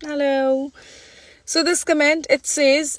Hello. So this comment, it says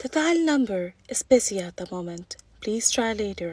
The dial number is busy at the moment. Please try later.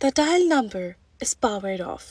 The dial number is powered off.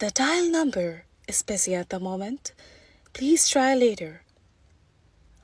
The dial number is busy at the moment. Please try later.